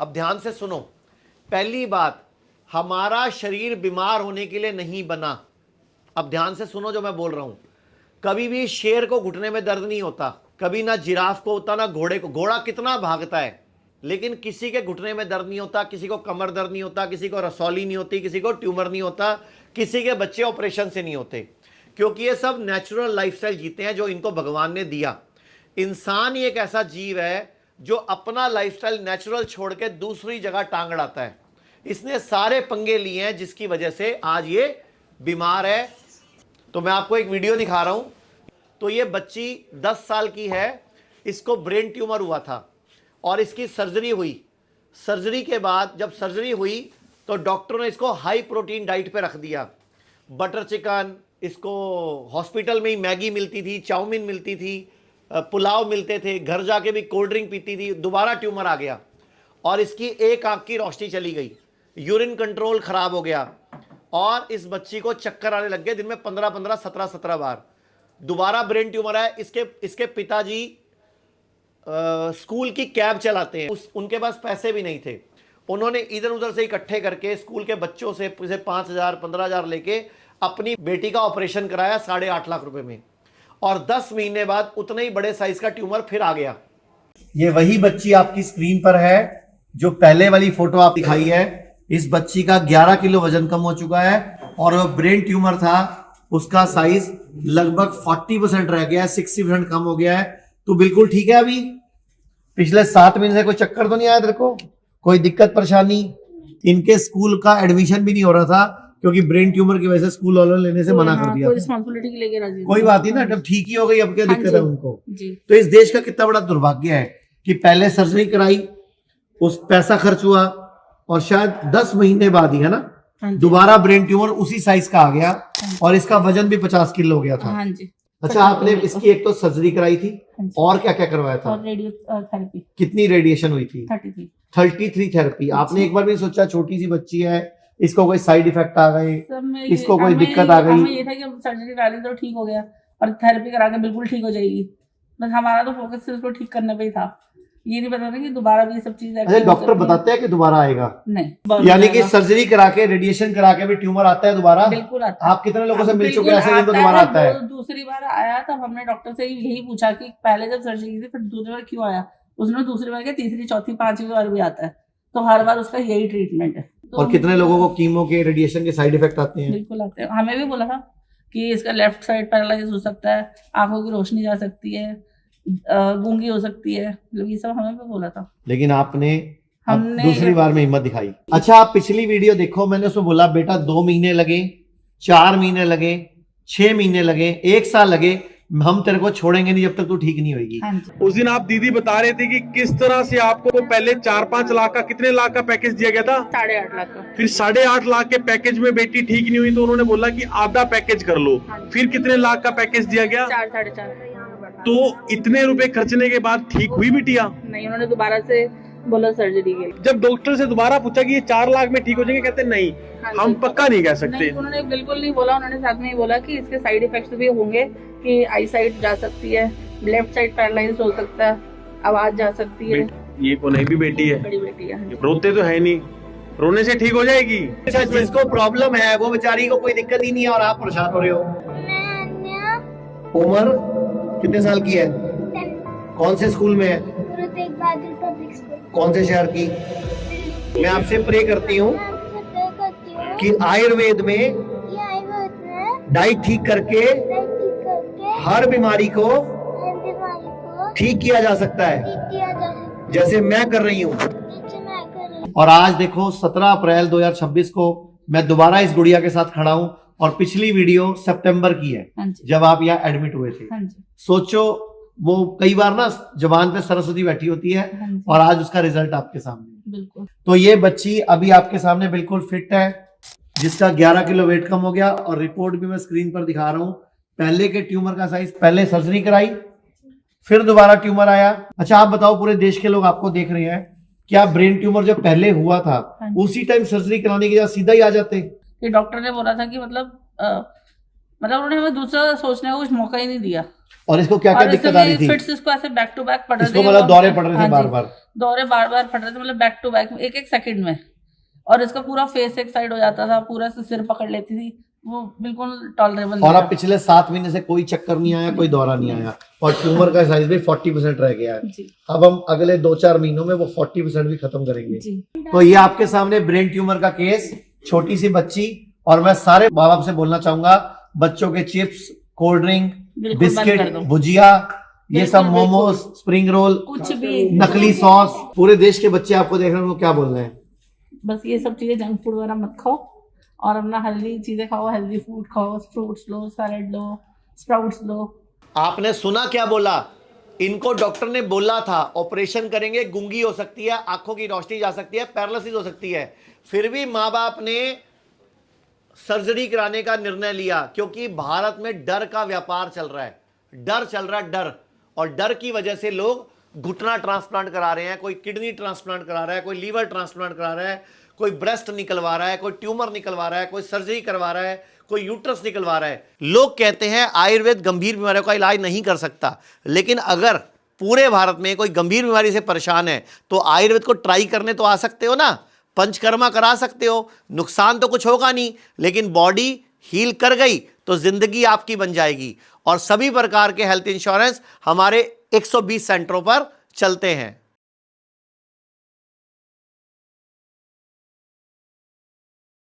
अब ध्यान से सुनो। पहली बात, हमारा शरीर बीमार होने के लिए नहीं बना। अब ध्यान से सुनो जो मैं बोल रहा हूं। कभी भी शेर को घुटने में दर्द नहीं होता, कभी ना जिराफ को होता, ना घोड़े को। घोड़ा कितना भागता है, लेकिन किसी के घुटने में दर्द नहीं होता, किसी को कमर दर्द नहीं होता, किसी को रसौली नहीं होती, किसी को ट्यूमर नहीं होता, किसी के बच्चे ऑपरेशन से नहीं होते, क्योंकि ये सब नेचुरल लाइफस्टाइल जीते हैं जो इनको भगवान ने दिया। इंसान ही एक ऐसा जीव है जो अपना लाइफस्टाइल नेचुरल छोड़ के दूसरी जगह टांग अड़ाता है। इसने सारे पंगे लिए हैं जिसकी वजह से आज ये बीमार है। तो मैं आपको एक वीडियो दिखा रहा हूं। तो ये बच्ची 10 साल की है, इसको ब्रेन ट्यूमर हुआ था और इसकी सर्जरी हुई। सर्जरी के बाद जब सर्जरी हुई तो डॉक्टरों ने इसको हाई प्रोटीन डाइट पे रख दिया। बटर चिकन, इसको हॉस्पिटल में ही मैगी मिलती थी, चाउमीन मिलती थी, पुलाव मिलते थे, घर जाके भी कोल्ड ड्रिंक पीती थी। दोबारा ट्यूमर आ गया और इसकी एक आंख की रोशनी चली गई, यूरिन कंट्रोल खराब हो गया और इस बच्ची को चक्कर आने लग गए दिन में 15-15, 17-17 बार। दोबारा ब्रेन ट्यूमर है। इसके पिताजी स्कूल की कैब चलाते हैं, उनके पास पैसे भी नहीं थे। उन्होंने इधर उधर से इकट्ठे करके स्कूल के बच्चों से 5,000 15,000 लेके अपनी बेटी का ऑपरेशन कराया 8.5 लाख रुपए में, और 10 महीने बाद उतने ही बड़े साइज का ट्यूमर फिर आ गया। ये वही बच्ची आपकी स्क्रीन पर है जो पहले वाली फोटो आप दिखाई है। इस बच्ची का 11 किलो वजन कम हो चुका है और वो ब्रेन ट्यूमर था, उसका साइज लगभग 40% रह गया है, 60% कम हो गया है। तो बिल्कुल ठीक है। अभी पिछले 7 महीने से कोई चक्कर तो नहीं आया तेरे को, कोई दिक्कत परेशानी? इनके स्कूल का एडमिशन भी नहीं हो रहा था क्योंकि ब्रेन ट्यूमर की वजह से स्कूल वालों ने लेने से मना कर दिया। कोई बात नहीं ना, जब ठीक ही हो गई अब क्या दिक्कत है उनको। तो इस देश का कितना बड़ा दुर्भाग्य है कि पहले सर्जरी कराई, उस पैसा खर्च हुआ और शायद 10 महीने बाद ही है ना दोबारा ब्रेन ट्यूमर उसी साइज का आ गया और इसका वजन भी 50 किलो हो गया था। अच्छा, आपने इसकी एक तो सर्जरी कराई थी और क्या क्या करवाया था? रेडियोथेरेपी। कितनी रेडिएशन हुई थी? 33 थेरेपी। आपने एक बार भी सोचा छोटी सी बच्ची है, इसको कोई साइड इफेक्ट आ गए, इसको कोई दिक्कत आ गई? ये था कि सर्जरी करा ली तो ठीक हो गया और थेरेपी करा के बिल्कुल ठीक हो जाएगी। बस हमारा तो फोकस सिर्फ उसको ठीक करने पे ही था, ये नहीं पता था कि दोबारा भी ये सब चीजें। अच्छा, डॉक्टर बताते हैं कि दोबारा आएगा? नहीं, यानी कि सर्जरी करा के रेडिएशन करा के भी ट्यूमर आता है दोबारा? बिल्कुल आता है। आप कितने लोगों से मिल चुके हैं ऐसे जिनको दोबारा आता है? दूसरी बार आया तब हमने डॉक्टर से यही पूछा कि पहले जब सर्जरी की थी फिर दूसरी बार क्यों आया। उसने दूसरी बार क्या, तीसरी चौथी 5वीं बार भी आता है, तो हर बार उसका यही ट्रीटमेंट है। तो और कितने लोगों को कीमो के रेडिएशन के साइड इफेक्ट आते हैं? बिल्कुल आते हैं। हमें भी बोला था कि इसका लेफ्ट साइड पैरालाइज हो सकता है, आंखों की रोशनी जा सकती है, गूंगी हो सकती है, ये सब हमें भी बोला था। लेकिन हमने दूसरी बार में हिम्मत दिखाई। अच्छा, आप पिछली वीडियो देखो, मैंने उसमें बोला बेटा 2 महीने लगे, 4 महीने लगे, 6 महीने लगे, 1 साल लगे, हम तेरे को छोड़ेंगे नहीं जब तक तू ठीक नहीं होगी। उस दिन आप दीदी बता रहे थे कि किस तरह से आपको पहले 4-5 लाख का, कितने लाख का पैकेज दिया गया था? 8.5 लाख का। फिर 8.5 लाख के पैकेज में बेटी ठीक नहीं हुई तो उन्होंने बोला कि आधा पैकेज कर लो। फिर कितने लाख का पैकेज दिया गया? 4-4.5। तो इतने रुपए खर्चने के बाद ठीक हुई बिटिया? नहीं, उन्होंने दोबारा से बोला सर्जरी के लिए। जब डॉक्टर से दोबारा पूछा कि ये 4 लाख में ठीक हो जाएंगे, कहते नहीं हम पक्का नहीं कह सकते। नहीं, उन्होंने बिल्कुल नहीं बोला। उन्होंने साथ में ही बोला कि इसके साइड इफेक्ट्स भी होंगे, कि आई साइड जा सकती है, लेफ्ट साइड पैरालाइज हो सकता है, आवाज जा सकती है। ये कौन है? भी बेटी है? बड़ी बेटी है। रोते तो है नहीं, रोने से ठीक हो जाएगी। जिसको प्रॉब्लम है वो बेचारी को कोई दिक्कत ही नहीं है और आप परेशान हो रहे हो। उम्र कितने साल की है? 10। कौन से स्कूल में है? Guru Tegh Bahadur public school. कौन से शहर की? मैं आपसे प्रे करती हूँ कि आयुर्वेद में डाइट ठीक करके हर बीमारी को ठीक किया जा सकता है, जैसे मैं कर रही हूँ। और आज देखो 17 अप्रैल 2026 को मैं दोबारा इस गुड़िया के साथ खड़ा हूँ और पिछली वीडियो सितंबर की है जब आप यहाँ एडमिट हुए थे। सोचो, वो कई बार ना जबान पे सरस्वती बैठी होती है और आज उसका रिजल्ट आपके सामने। बिल्कुल। तो ये बच्ची अभी आपके सामने बिल्कुल फिट है, जिसका 11 किलो वेट कम हो गया और रिपोर्ट भी मैं स्क्रीन पर दिखा रहा हूँ। पहले के ट्यूमर का साइज, पहले सर्जरी कराई फिर दोबारा ट्यूमर आया। अच्छा, आप बताओ, पूरे देश के लोग आपको देख रहे हैं, क्या ब्रेन ट्यूमर जो पहले हुआ था उसी टाइम सर्जरी कराने के बाद सीधा ही आ जाते? ये डॉक्टर ने बोला था कि मतलब उन्होंने हमें दूसरा सोचने का कुछ मौका ही नहीं दिया। और इसको क्या क्या दिक्कत आ रही थी? फिट्स इसको ऐसे बैक टू बैक पड़ रहे थे, इसको मतलब दौरे पड़ रहे थे बार बार। दौरे बार बार फट रहे थे, मतलब बैक टू बैक एक एक सेकंड में, और इसका पूरा फेस एक साइड हो जाता था, पूरा से सिर पकड़ लेती थी, वो बिल्कुल टॉलरेबल और अब पिछले 7 महीने से कोई चक्कर नहीं आया, कोई दौरा नहीं आया, और ट्यूमर का साइज भी 40% रह गया है। जी अब हम अगले 2-4 महीनों में वो 40% भी खत्म करेंगे। जी। तो ये आपके सामने ब्रेन ट्यूमर का केस, छोटी सी बच्ची, और मैं सारे माँ बाप से बोलना चाहूंगा, बच्चों के चिप्स, कोल्ड ड्रिंक, बिल्कुल बंद कर बिस्किट, दो। भुजिया, ये बिल्कुल, सब मोमोज, स्प्रिंग रोल, कुछ भी नकली सॉस, पूरे देश के बच्चे आपको देख रहे हैं, उनको क्या बोल रहे हैं? बस ये सब चीजें, जंक फूड वगैरह मत खाओ, और अपना हेल्दी चीजें खाओ, हेल्दी फूड खाओ, फ्रूट्स लो, सैलेड लो, स्प्राउट्स लो। आपने सुना क्या बोला? इनको डॉक्टर ने बोला था ऑपरेशन करेंगे, गूंगी हो सकती है, आंखों की रोशनी जा सकती है, पैरालिसिस हो सकती है, फिर भी माँ बाप ने सर्जरी कराने का निर्णय लिया, क्योंकि भारत में डर का व्यापार चल रहा है, डर चल रहा है, डर, और डर की वजह से लोग घुटना ट्रांसप्लांट करा रहे हैं, कोई किडनी ट्रांसप्लांट करा रहा है, कोई लीवर ट्रांसप्लांट करा रहा है, कोई ब्रेस्ट निकलवा रहा है, कोई ट्यूमर निकलवा रहा है, कोई सर्जरी करवा रहा है, कोई यूट्रस निकलवा रहा है। लोग कहते हैं आयुर्वेद गंभीर बीमारियों का इलाज नहीं कर सकता, लेकिन अगर पूरे भारत में कोई गंभीर बीमारी से परेशान है तो आयुर्वेद को ट्राई करने तो आ सकते हो ना, पंचकर्मा करा सकते हो, नुकसान तो कुछ होगा नहीं, लेकिन बॉडी हील कर गई तो जिंदगी आपकी बन जाएगी। और सभी प्रकार के हेल्थ इंश्योरेंस हमारे 120 सेंटरों पर चलते हैं।